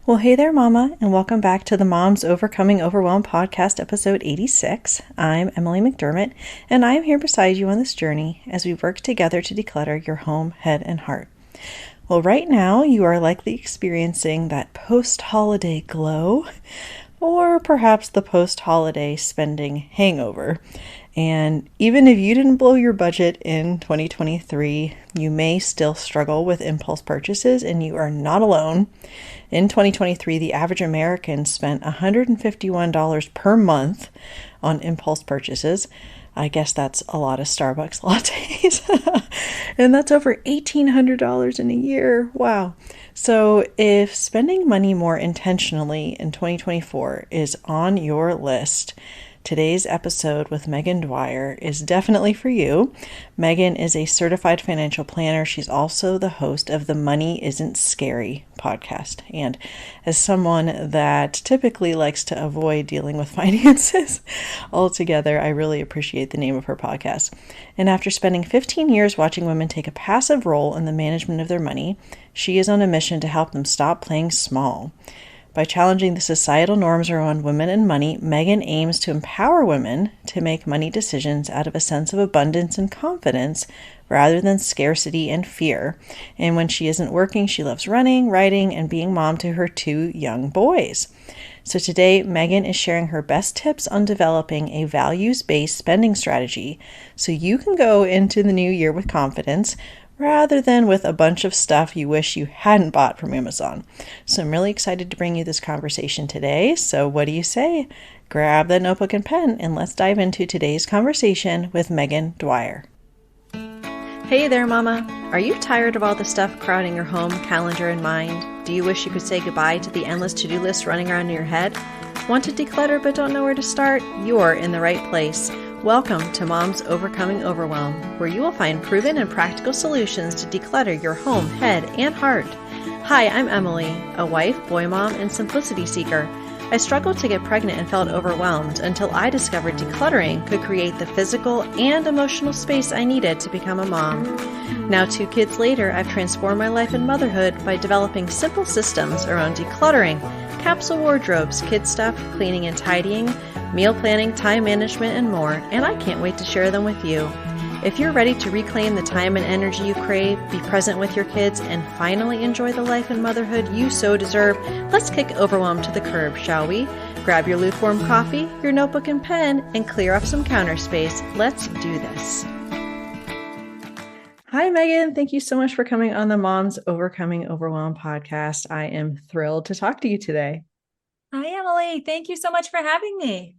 Well, hey there, Mama, and welcome back to the Moms Overcoming Overwhelm podcast, episode 86. I'm Emily McDermott, and I'm here beside you on this journey as we work together to declutter your home, head, and heart. Well, right now, you are likely experiencing that post-holiday glow, or perhaps the post-holiday spending hangover. And even if you didn't blow your budget in 2023, you may still struggle with impulse purchases, and you are not alone. In 2023, the average American spent $151 per month on impulse purchases. I guess that's a lot of Starbucks lattes. And that's over $1,800 in a year. Wow. So if spending money more intentionally in 2024 is on your list, today's episode with Meghan Dwyer is definitely for you. Meghan is a certified financial planner. She's also the host of the Money Isn't Scary podcast. And as someone that typically likes to avoid dealing with finances altogether, I really appreciate the name of her podcast. And after spending 15 years watching women take a passive role in the management of their money, she is on a mission to help them stop playing small. By challenging the societal norms around women and money, Meghan aims to empower women to make money decisions out of a sense of abundance and confidence rather than scarcity and fear. And when she isn't working, she loves running, writing, and being mom to her 2 young boys. So today, Meghan is sharing her best tips on developing a values-based spending strategy so you can go into the new year with confidence rather than with a bunch of stuff you wish you hadn't bought from Amazon. So I'm really excited to bring you this conversation today. So what do you say? Grab that notebook and pen and let's dive into today's conversation with Meghan Dwyer. Hey there, Mama. Are you tired of all the stuff crowding your home, calendar, and mind? Do you wish you could say goodbye to the endless to-do list running around in your head? Want to declutter but don't know where to start? You're in the right place. Welcome to Moms Overcoming Overwhelm, where you will find proven and practical solutions to declutter your home, head, and heart. Hi, I'm Emily, a wife, boy mom, and simplicity seeker. I struggled to get pregnant and felt overwhelmed until I discovered decluttering could create the physical and emotional space I needed to become a mom. Now, 2 kids later, I've transformed my life and motherhood by developing simple systems around decluttering, capsule wardrobes, kid stuff, cleaning and tidying, meal planning, time management, and more, and I can't wait to share them with you. If you're ready to reclaim the time and energy you crave, be present with your kids, and finally enjoy the life and motherhood you so deserve, let's kick overwhelm to the curb, shall we? Grab your lukewarm coffee, your notebook and pen, and clear up some counter space. Let's do this. Hi, Meghan. Thank you so much for coming on the Moms Overcoming Overwhelm podcast. I am thrilled to talk to you today. Hi, Emily. Thank you so much for having me.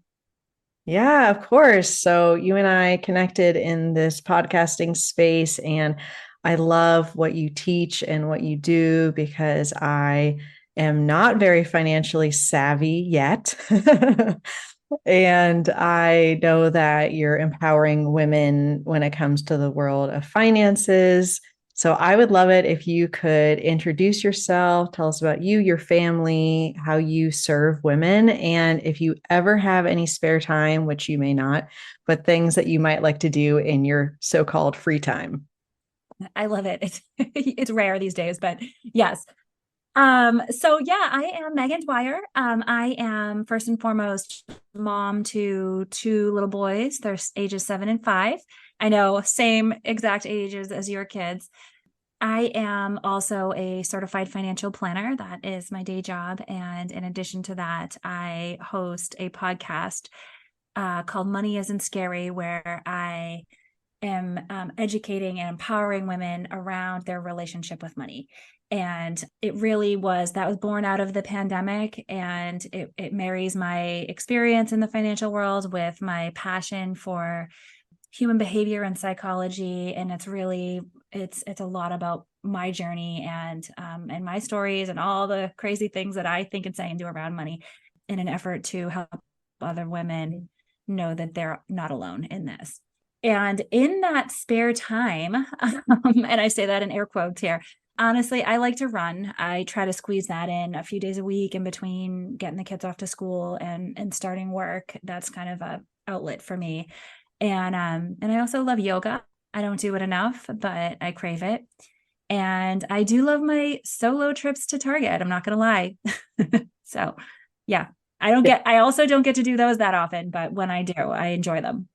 Yeah, of course. So you and I connected in this podcasting space, and I love what you teach and what you do because I am not very financially savvy yet. And I know that you're empowering women when it comes to the world of finances. So I would love it if you could introduce yourself, tell us about you, your family, how you serve women, and if you ever have any spare time, which you may not, but things that you might like to do in your so-called free time. I love it. It's rare these days, but yes. I am Meghan Dwyer. I am first and foremost mom to 2 little boys. They're ages 7 and 5. I know, same exact ages as your kids. I am also a certified financial planner. That is my day job. And in addition to that, I host a podcast called Money Isn't Scary, where I am educating and empowering women around their relationship with money. And it really that was born out of the pandemic, and it marries my experience in the financial world with my passion for human behavior and psychology. And it's a lot about my journey and my stories and all the crazy things that I think and say and do around money in an effort to help other women know that they're not alone in this. And in that spare time, and I say that in air quotes here, honestly, I like to run. I try to squeeze that in a few days a week in between getting the kids off to school and starting work. That's kind of a outlet for me. And I also love yoga. I don't do it enough, but I crave it. And I do love my solo trips to Target. I'm not going to lie. So yeah, I also don't get to do those that often, but when I do, I enjoy them.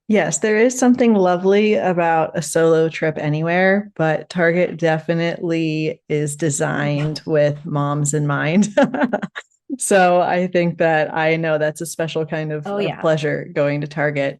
Yes, there is something lovely about a solo trip anywhere, but Target definitely is designed with moms in mind. So I think that I know that's a special kind Oh of yeah. pleasure going to Target.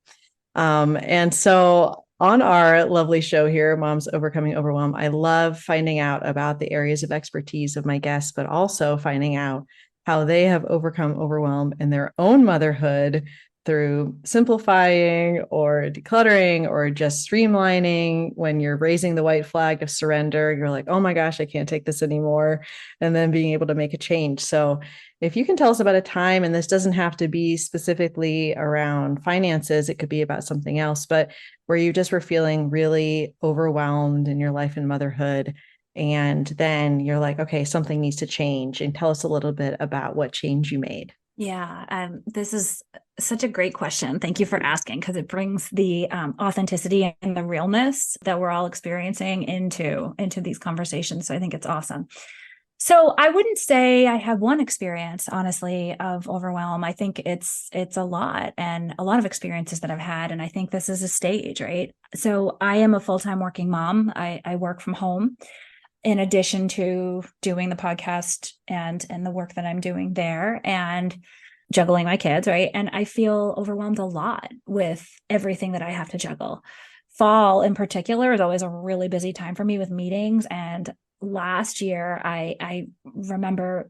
And so on our lovely show here, Moms Overcoming Overwhelm, I love finding out about the areas of expertise of my guests, but also finding out how they have overcome overwhelm in their own motherhood through simplifying or decluttering or just streamlining. When you're raising the white flag of surrender, you're like, oh my gosh, I can't take this anymore. And then being able to make a change. So if you can tell us about a time, and this doesn't have to be specifically around finances, it could be about something else, but where you just were feeling really overwhelmed in your life and motherhood. And then you're like, okay, something needs to change. And tell us a little bit about what change you made. Yeah, this is such a great question. Thank you for asking because it brings the authenticity and the realness that we're all experiencing into these conversations. So I think it's awesome. So I wouldn't say I have one experience, honestly, of overwhelm. I think it's a lot and a lot of experiences that I've had, and I think this is a stage, right? So I am a full-time working mom. I work from home in addition to doing the podcast and the work that I'm doing there and juggling my kids, right? And I feel overwhelmed a lot with everything that I have to juggle. Fall in particular is always a really busy time for me with meetings. And last year I remember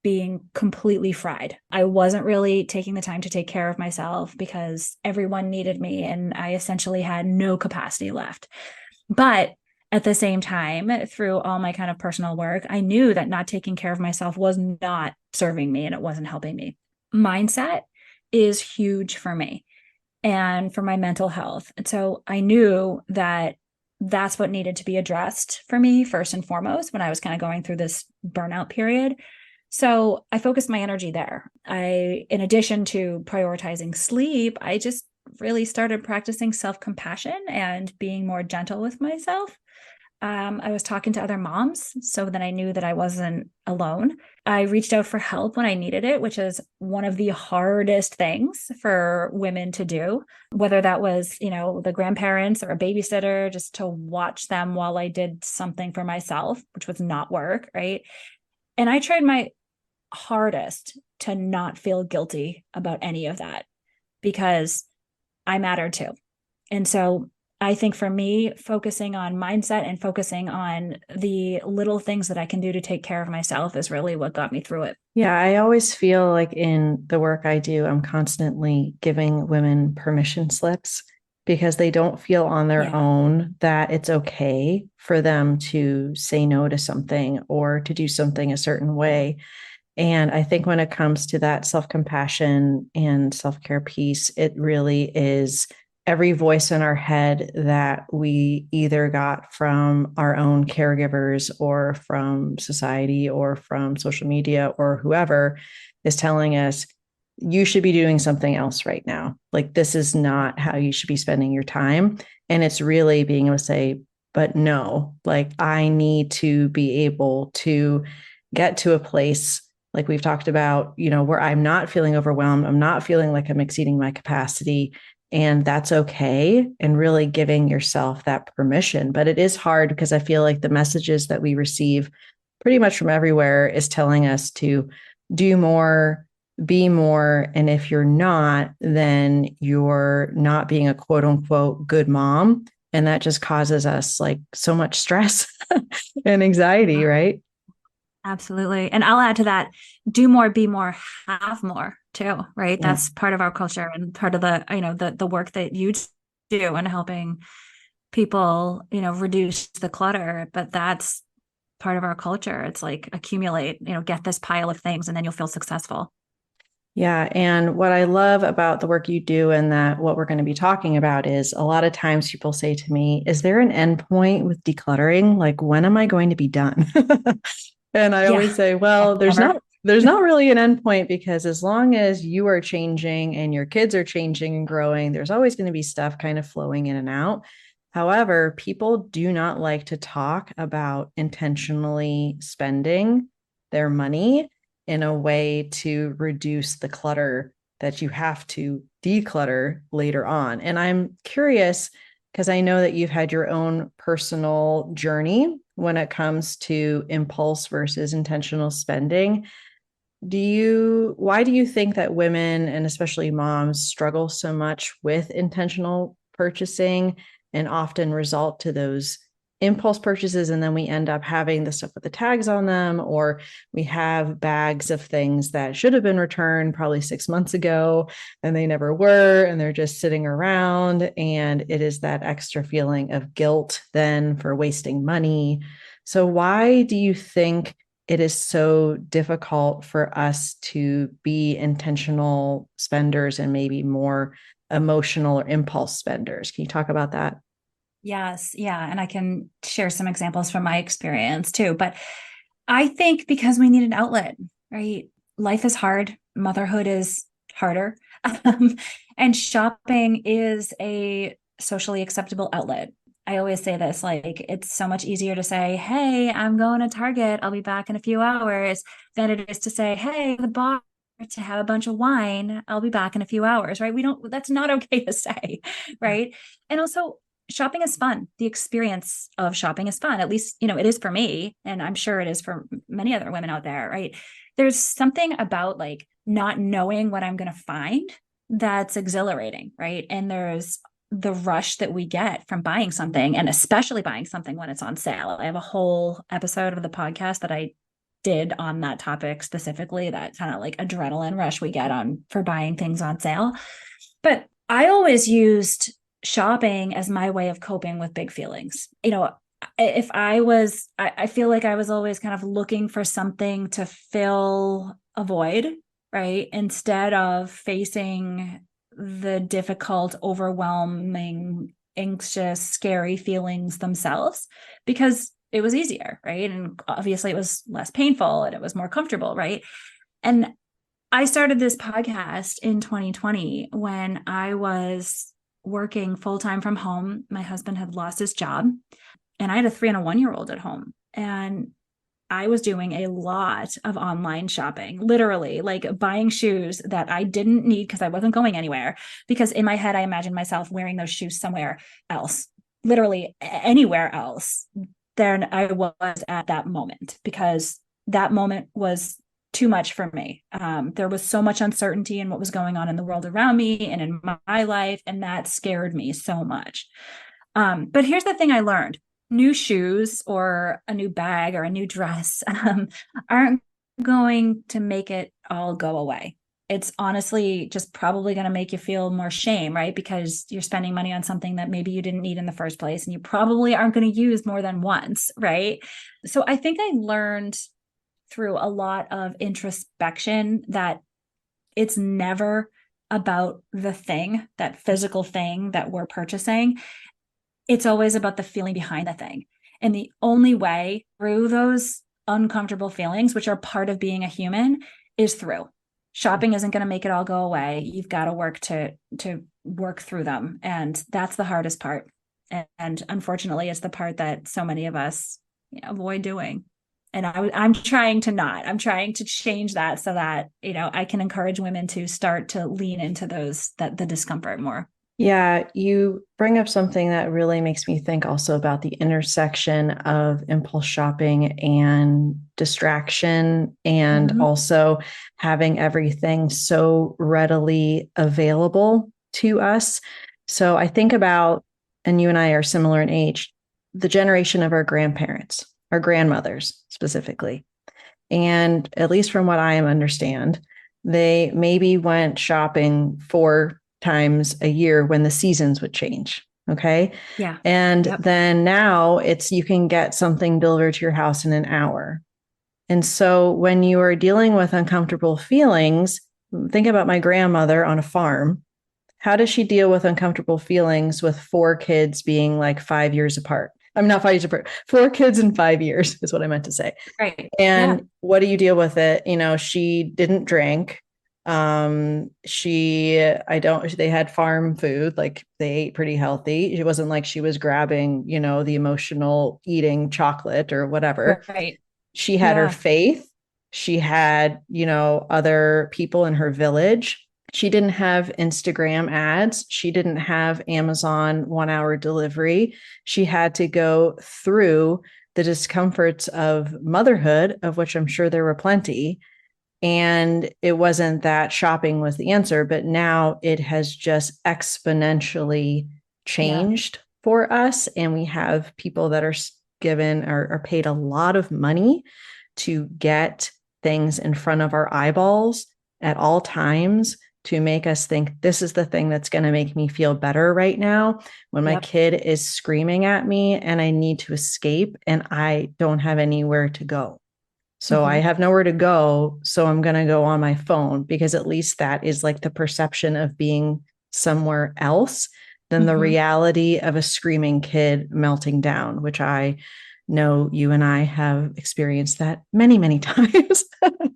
being completely fried. I wasn't really taking the time to take care of myself because everyone needed me and I essentially had no capacity left. But at the same time, through all my kind of personal work, I knew that not taking care of myself was not serving me and it wasn't helping me. Mindset is huge for me and for my mental health. And so I knew that that's what needed to be addressed for me first and foremost when I was kind of going through this burnout period. So I focused my energy there. In addition to prioritizing sleep, I just really started practicing self compassion and being more gentle with myself. I was talking to other moms so that I knew that I wasn't alone. I reached out for help when I needed it, which is one of the hardest things for women to do, whether that was, the grandparents or a babysitter, just to watch them while I did something for myself, which was not work, right? And I tried my hardest to not feel guilty about any of that because I matter too. And so I think for me, focusing on mindset and focusing on the little things that I can do to take care of myself is really what got me through it. Yeah, I always feel like in the work I do, I'm constantly giving women permission slips because they don't feel on their Yeah. own that it's okay for them to say no to something or to do something a certain way. And I think when it comes to that self compassion and self care piece, it really is every voice in our head that we either got from our own caregivers or from society or from social media or whoever is telling us, you should be doing something else right now. Like, this is not how you should be spending your time. And it's really being able to say, but no, like, I need to be able to get to a place like we've talked about, where I'm not feeling overwhelmed. I'm not feeling like I'm exceeding my capacity. And that's okay. And really giving yourself that permission. But it is hard because I feel like the messages that we receive pretty much from everywhere is telling us to do more, be more. And if you're not, then you're not being a quote unquote good mom. And that just causes us like so much stress and anxiety, right? Absolutely. And I'll add to that, do more, be more, have more too, right? Yeah. That's part of our culture and part of the work that you do in helping people, reduce the clutter. But that's part of our culture. It's like accumulate, get this pile of things and then you'll feel successful. Yeah. And what I love about the work you do and that what we're going to be talking about is a lot of times people say to me, is there an end point with decluttering? Like, when am I going to be done? And I Yeah. always say, well, Never. there's not really an end point because as long as you are changing and your kids are changing and growing, there's always going to be stuff kind of flowing in and out. However, people do not like to talk about intentionally spending their money in a way to reduce the clutter that you have to declutter later on. And I'm curious because I know that you've had your own personal journey when it comes to impulse versus intentional spending. Why do you think that women and especially moms struggle so much with intentional purchasing and often result to those impulse purchases, and then we end up having the stuff with the tags on them, or we have bags of things that should have been returned probably 6 months ago and they never were, and they're just sitting around, and it is that extra feeling of guilt then for wasting money. So why do you think it is so difficult for us to be intentional spenders and maybe more emotional or impulse spenders? Can you talk about that? Yes. Yeah. And I can share some examples from my experience too. But I think because we need an outlet, right? Life is hard, motherhood is harder. Um, and shopping is a socially acceptable outlet. I always say this, like, it's so much easier to say, hey, I'm going to Target, I'll be back in a few hours, than it is to say, hey, the bar to have a bunch of wine, I'll be back in a few hours, right? That's not okay to say, right? And also, shopping is fun. The experience of shopping is fun. At least, it is for me. And I'm sure it is for many other women out there, right? There's something about like not knowing what I'm going to find that's exhilarating, right? And there's the rush that we get from buying something, and especially buying something when it's on sale. I have a whole episode of the podcast that I did on that topic specifically, that kind of like adrenaline rush we get on for buying things on sale. But I always used shopping as my way of coping with big feelings. If I feel like I was always kind of looking for something to fill a void, right? Instead of facing the difficult, overwhelming, anxious, scary feelings themselves, because it was easier, right? And obviously it was less painful and it was more comfortable, right? And I started this podcast in 2020 when I was working full time from home. My husband had lost his job, and I had a 3 and a 1 year old at home. And I was doing a lot of online shopping, literally like buying shoes that I didn't need because I wasn't going anywhere. Because in my head, I imagined myself wearing those shoes somewhere else, literally anywhere else than I was at that moment, because that moment was too much for me. There was so much uncertainty in what was going on in the world around me and in my life, and that scared me so much. But here's the thing I learned: new shoes or a new bag or a new dress aren't going to make it all go away. It's honestly just probably going to make you feel more shame, right? Because you're spending money on something that maybe you didn't need in the first place, and you probably aren't going to use more than once, right? So I think I learned through a lot of introspection that it's never about the thing, that physical thing that we're purchasing. It's always about the feeling behind the thing. And the only way through those uncomfortable feelings, which are part of being a human, is through. Shopping isn't going to make it all go away. You've got to work to work through them. And that's the hardest part. And unfortunately, it's the part that so many of us avoid doing. And I'm trying to not. I'm trying to change that so that, I can encourage women to start to lean into the discomfort more. Yeah, you bring up something that really makes me think also about the intersection of impulse shopping and distraction, and Mm-hmm. also having everything so readily available to us. So I think about, and you and I are similar in age, the generation of our grandparents, our grandmothers specifically. And at least from what I understand, they maybe went shopping 4 times a year when the seasons would change. Okay. Yeah. And Yep. then now you can get something delivered to your house in an hour. And so when you are dealing with uncomfortable feelings, think about my grandmother on a farm. How does she deal with uncomfortable feelings with 4 kids being like 5 years apart? I'm not 5 years apart. 4 kids in 5 years is what I meant to say. Right. Yeah. And what do you deal with it? She didn't drink. They had farm food, like they ate pretty healthy. It wasn't like she was grabbing, the emotional eating chocolate or whatever. Right. She had her Yeah. faith. She had, other people in her village. She didn't have Instagram ads. She didn't have Amazon 1 hour delivery. She had to go through the discomforts of motherhood, of which I'm sure there were plenty. And it wasn't that shopping was the answer, but now it has just exponentially Yeah. changed for us. And we have people that are given or are paid a lot of money to get things in front of our eyeballs at all times to make us think this is the thing that's going to make me feel better right now when my Yep. kid is screaming at me and I need to escape and I don't have anywhere to go. So I Hmm. have nowhere to go. So I'm going to go on my phone because at least that is like the perception of being somewhere else than the Hmm. reality of a screaming kid melting down, which I know you and I have experienced that many, many times.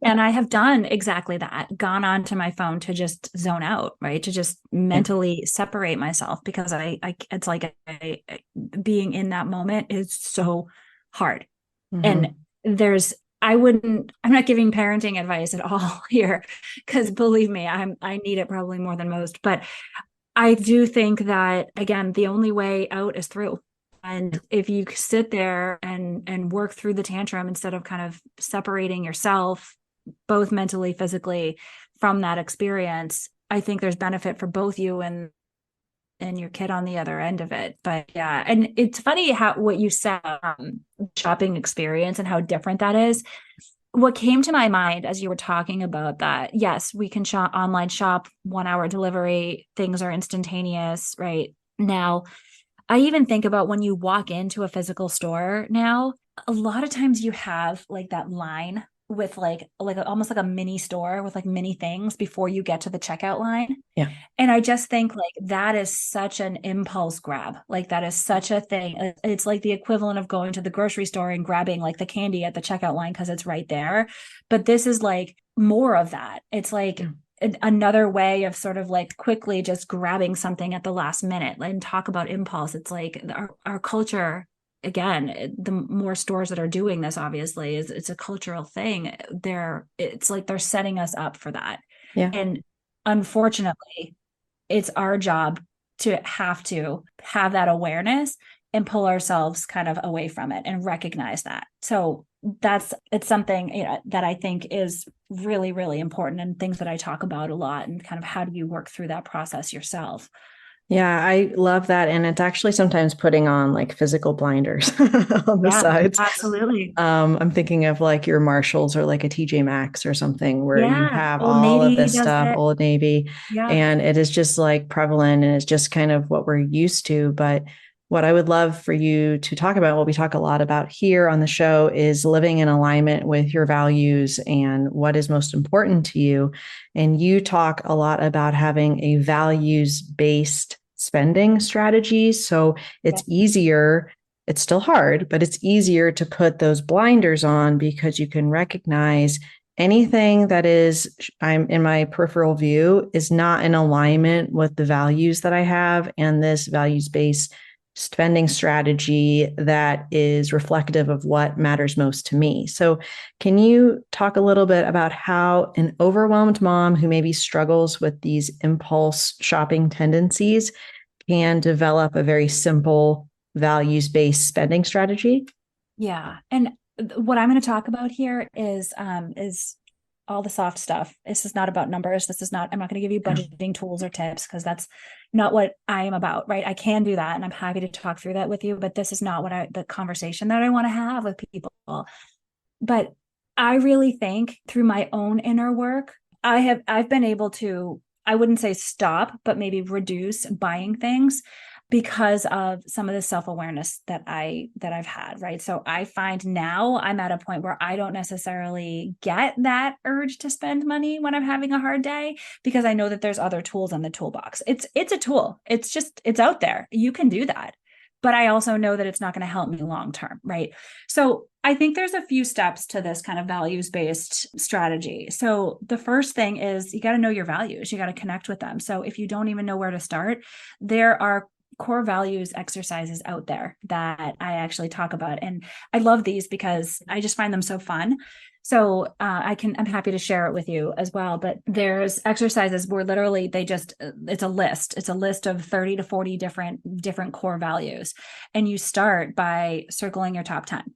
And I have done exactly that, gone onto my phone to just zone out, right? To just Yeah. mentally separate myself because it's like being in that moment is so hard. Mm-hmm. And I'm not giving parenting advice at all here because believe me, I need it probably more than most. But I do think that again, the only way out is through. And if you sit there and work through the tantrum instead of kind of separating yourself, both mentally, physically, from that experience, I think there's benefit for both you and your kid on the other end of it. But yeah, and it's funny how what you said, shopping experience and how different that is. What came to my mind as you were talking about that, yes, we can shop online, shop 1 hour delivery, things are instantaneous right now. I even think about when you walk into a physical store now, a lot of times you have like that line with almost like a mini store with like many things before you get to the checkout line. Yeah. And I just think like that is such an impulse grab. Like that is such a thing. It's like the equivalent of going to the grocery store and grabbing like the candy at the checkout line because it's right there. But this is like more of that. It's like another way of sort of like quickly just grabbing something at the last minute and talk about impulse. It's like our culture again, the more stores that are doing this obviously is it's a cultural thing. It's like they're setting us up for that. Yeah. And unfortunately, it's our job to have that awareness and pull ourselves kind of away from it and recognize that. So it's something that I think is really, really important and things that I talk about a lot and kind of how do you work through that process yourself. Yeah, I love that. And it's actually sometimes putting on like physical blinders on the Yeah, sides. absolutely. I'm thinking of like your Marshalls or like a TJ Maxx or something where you Yeah. have Old all of Navy this does stuff, it. Old Navy, Yeah. and it is just like prevalent and it's just kind of what we're used to. But what I would love for you to talk about, what we talk a lot about here on the show, is living in alignment with your values and what is most important to you. And you talk a lot about having a values based spending strategy. So Yeah. it's easier, it's still hard, but it's easier to put those blinders on because you can recognize anything that is I'm in my peripheral view is not in alignment with the values that I have and this values-based spending strategy that is reflective of what matters most to me. So can you talk a little bit about how an overwhelmed mom who maybe struggles with these impulse shopping tendencies can develop a very simple values-based spending strategy? Yeah. And what I'm going to talk about here is all the soft stuff. This is not about numbers. I'm not going to give you Yeah. budgeting tools or tips because that's not what I am about, right? I can do that and I'm happy to talk through that with you, but this is not the conversation that I want to have with people. But I really think through my own inner work, I've been able to, I wouldn't say stop, but maybe reduce buying things because of some of the self-awareness that I've had, right? So I find now I'm at a point where I don't necessarily get that urge to spend money when I'm having a hard day because I know that there's other tools in the toolbox. It's a tool. It's out there. You can do that. But I also know that it's not going to help me long term, right? So I think there's a few steps to this kind of values based strategy. So the first thing is you got to know your values, you got to connect with them. So if you don't even know where to start, there are core values exercises out there that I actually talk about. And I love these because I just find them so fun. I'm happy to share it with you as well, but there's exercises where literally it's a list. It's a list of 30 to 40 different core values. And you start by circling your top 10,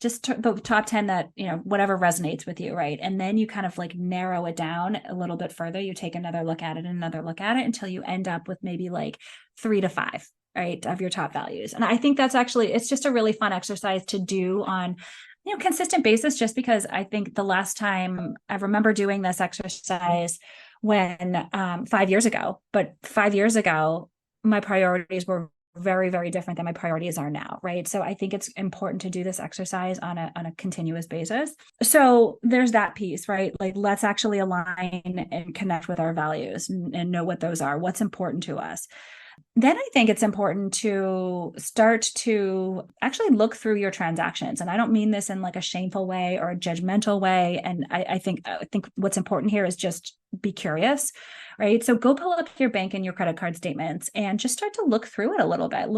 just the top 10 that, whatever resonates with you. Right. And then you kind of like narrow it down a little bit further. You take another look at it, until you end up with maybe like 3 to 5, right, of your top values. And I think it's just a really fun exercise to do on consistent basis, just because I think the last time I remember doing this exercise when 5 years ago, but 5 years ago, my priorities were very, very different than my priorities are now. Right. So I think it's important to do this exercise on a continuous basis. So there's that piece, right? Like, let's actually align and connect with our values and know what those are, what's important to us. Then I think it's important to start to actually look through your transactions. And I don't mean this in like a shameful way or a judgmental way. And I think what's important here is just be curious, right? So go pull up your bank and your credit card statements and just start to look through it a little bit.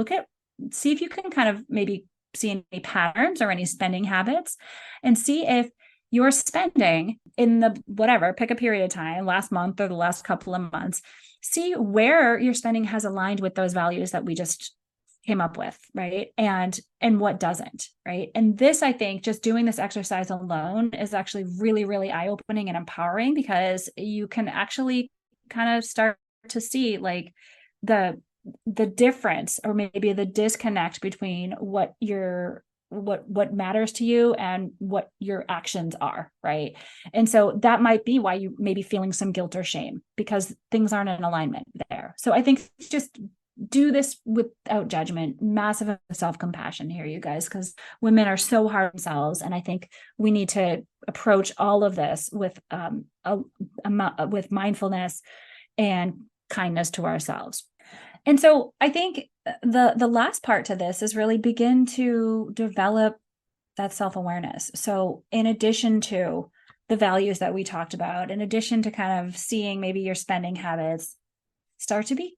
See if you can kind of maybe see any patterns or any spending habits, and see if you're spending in the whatever, pick a period of time, last month or the last couple of months, see where your spending has aligned with those values that we just came up with, right? And what doesn't, right? And this, I think, just doing this exercise alone is actually really, really eye-opening and empowering, because you can actually kind of start to see like the difference, or maybe the disconnect between what matters to you and what your actions are, right? And so that might be why you may be feeling some guilt or shame, because things aren't in alignment there. So I think just do this without judgment, massive self-compassion here, you guys, because women are so hard on themselves. And I think we need to approach all of this with mindfulness and kindness to ourselves. And so I think the last part to this is really begin to develop that self-awareness. So in addition to the values that we talked about, in addition to kind of seeing maybe your spending habits, start to be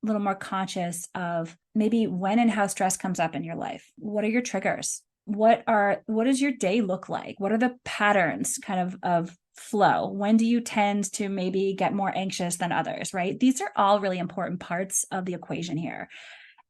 a little more conscious of maybe when and how stress comes up in your life. What are your triggers? What does your day look like? What are the patterns kind of flow? When do you tend to maybe get more anxious than others, right? These are all really important parts of the equation here.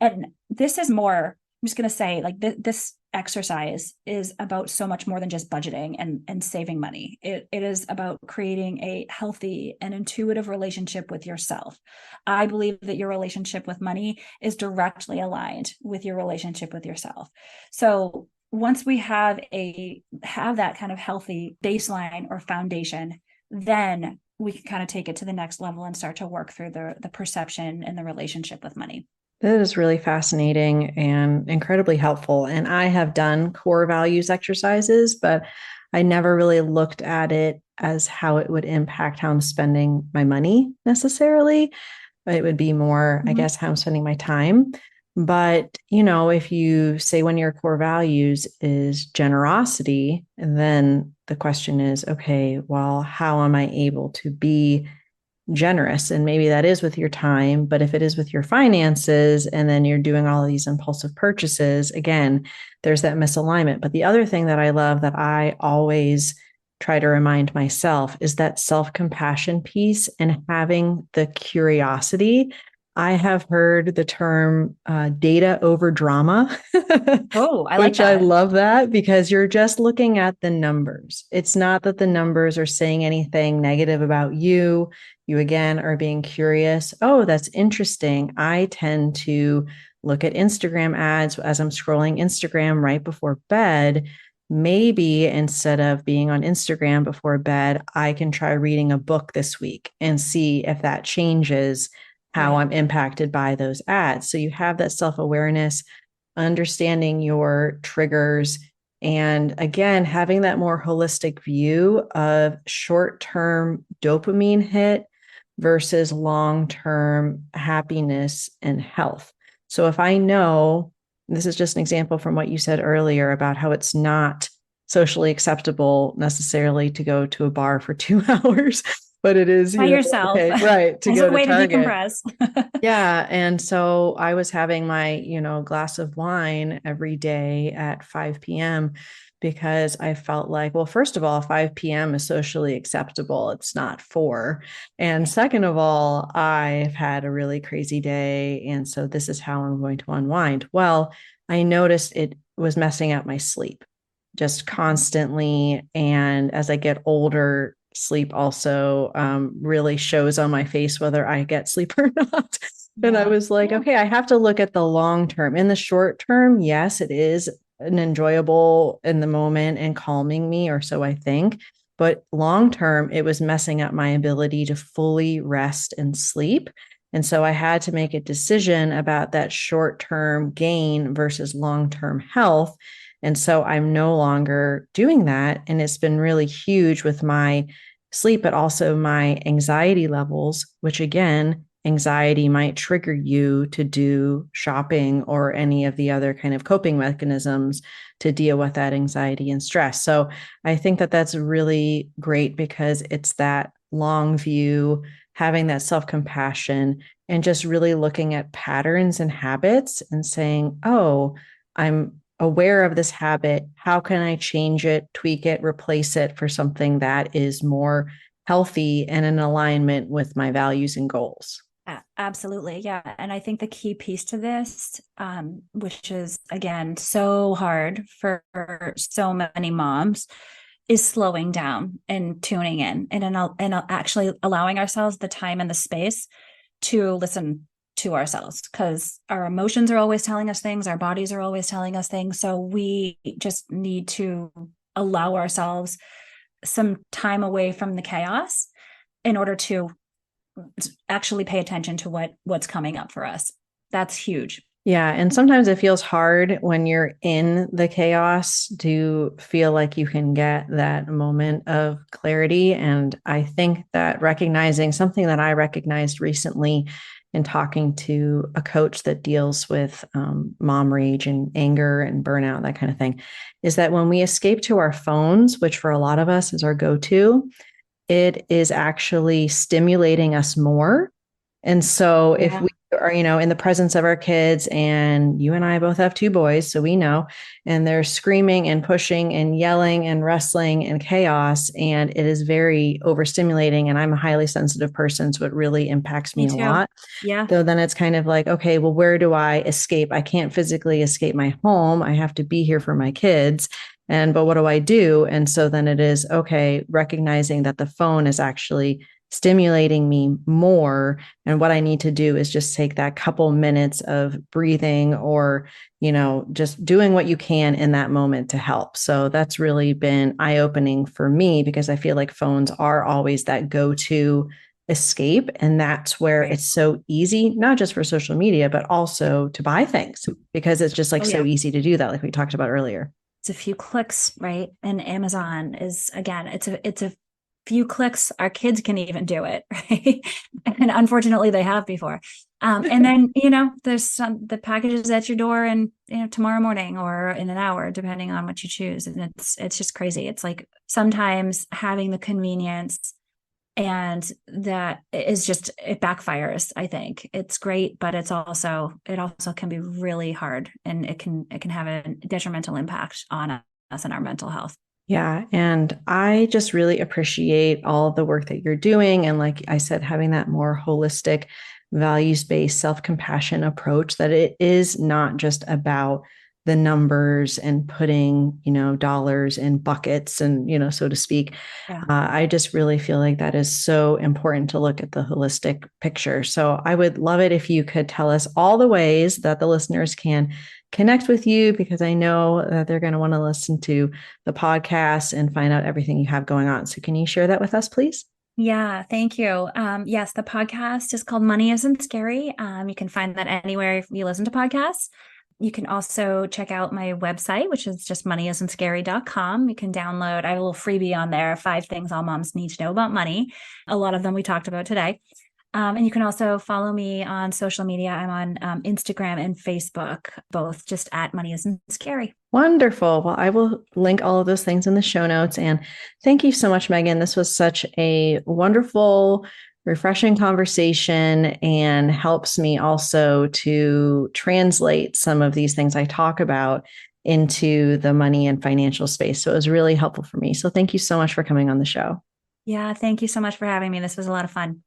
And this is more, I'm just going to say, like, this exercise is about so much more than just budgeting and saving money. It is about creating a healthy and intuitive relationship with yourself. I believe that your relationship with money is directly aligned with your relationship with yourself. So once we have that kind of healthy baseline or foundation, then we can kind of take it to the next level and start to work through the perception and the relationship with money. That is really fascinating and incredibly helpful. And I have done core values exercises, but I never really looked at it as how it would impact how I'm spending my money necessarily. It would be more, I guess, how I'm spending my time. But, if you say one of your core values is generosity, then the question is, okay, well, how am I able to be generous? And maybe that is with your time, but if it is with your finances and then you're doing all of these impulsive purchases, again, there's that misalignment. But the other thing that I love that I always try to remind myself is that self-compassion piece and having the curiosity. I have heard the term data over drama. Oh, I like which that. I love that, because you're just looking at the numbers. It's not that the numbers are saying anything negative about you. You, again, are being curious. Oh, that's interesting. I tend to look at Instagram ads as I'm scrolling Instagram right before bed. Maybe instead of being on Instagram before bed, I can try reading a book this week and see if that changes how I'm impacted by those ads. So you have that self-awareness, understanding your triggers, and again, having that more holistic view of short-term dopamine hit versus long-term happiness and health. So if I know, this is just an example from what you said earlier about how it's not socially acceptable necessarily to go to a bar for 2 hours, but it is by yourself. Okay, right, to as go a way to to Target. decompress. Yeah. And so I was having my, glass of wine every day at 5 p.m. because I felt like, well, first of all, 5 p.m. is socially acceptable. It's not 4. And Yeah. second of all, I've had a really crazy day. And so this is how I'm going to unwind. Well, I noticed it was messing up my sleep just constantly. And as I get older, sleep also really shows on my face whether I get sleep or not. And I Yeah. was like, Yeah. okay, I have to look at the long term. In the short term, yes, it is an enjoyable in the moment and calming me, or so I think. But long term, it was messing up my ability to fully rest and sleep. And so I had to make a decision about that short term gain versus long term health. And so I'm no longer doing that. And it's been really huge with my sleep, but also my anxiety levels, which again, anxiety might trigger you to do shopping or any of the other kind of coping mechanisms to deal with that anxiety and stress. So I think that that's really great because it's that long view, having that self compassion, and just really looking at patterns and habits and saying, oh, I'm aware of this habit. How can I change it, tweak it, replace it for something that is more healthy and in alignment with my values and goals? Absolutely. Yeah. And I think the key piece to this, which is again so hard for so many moms, is slowing down and tuning in and actually allowing ourselves the time and the space to listen to ourselves, because our emotions are always telling us things, our bodies are always telling us things. So we just need to allow ourselves some time away from the chaos in order to actually pay attention to what's coming up for us. That's huge. Yeah. And sometimes it feels hard when you're in the chaos to feel like you can get that moment of clarity. And I think that recognizing something that I recognized recently in talking to a coach that deals with mom rage and anger and burnout, that kind of thing, is that when we escape to our phones, which for a lot of us is our go to, it is actually stimulating us more. And so if Yeah. we are, in the presence of our kids, and you and I both have 2 boys, so we know, and they're screaming and pushing and yelling and wrestling and chaos, and it is very overstimulating. And I'm a highly sensitive person, so it really impacts Me me a too. lot. Yeah. So then it's kind of like, okay, well, where do I escape? I can't physically escape my home. I have to be here for my kids. But what do I do? And so then it is, okay, recognizing that the phone is actually stimulating me more. And what I need to do is just take that couple minutes of breathing or, just doing what you can in that moment to help. So that's really been eye opening for me because I feel like phones are always that go to escape. And that's where Right. it's so easy, not just for social media, but also to buy things because it's just like Oh so yeah. easy to do that, like we talked about earlier. It's a few clicks, right? And Amazon is, again, it's a few clicks. Our kids can even do it, right? And unfortunately they have before. And then, there's the packages at your door and, tomorrow morning or in an hour, depending on what you choose. And it's just crazy. It's like sometimes having the convenience, and that is just, it backfires. I think it's great, but it also can be really hard, and it can have a detrimental impact on us and our mental health. Yeah. And I just really appreciate all of the work that you're doing. And like I said, having that more holistic, values based, self compassion approach, that it is not just about the numbers and putting, dollars in buckets and, so to speak. Yeah. I just really feel like that is so important to look at the holistic picture. So I would love it if you could tell us all the ways that the listeners can connect with you, because I know that they're going to want to listen to the podcast and find out everything you have going on. So can you share that with us, please? Yeah, thank you. Yes, the podcast is called Money Isn't Scary. You can find that anywhere you listen to podcasts. You can also check out my website, which is just moneyisn'tscary.com. You can download, I have a little freebie on there, 5 things all moms need to know about money. A lot of them we talked about today. And you can also follow me on social media. I'm on Instagram and Facebook, both just at Money Isn't Scary. Wonderful. Well, I will link all of those things in the show notes. And thank you so much, Megan. This was such a wonderful, refreshing conversation and helps me also to translate some of these things I talk about into the money and financial space. So it was really helpful for me. So thank you so much for coming on the show. Yeah, thank you so much for having me. This was a lot of fun.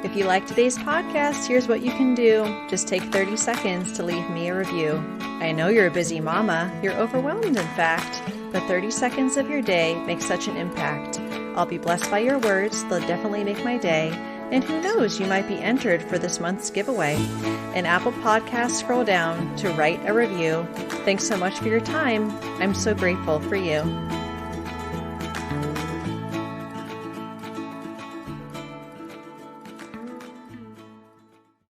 If you like today's podcast, here's what you can do. Just take 30 seconds to leave me a review. I know you're a busy mama. You're overwhelmed, in fact. But 30 seconds of your day makes such an impact. I'll be blessed by your words. They'll definitely make my day. And who knows, you might be entered for this month's giveaway. In Apple Podcasts, scroll down to write a review. Thanks so much for your time. I'm so grateful for you.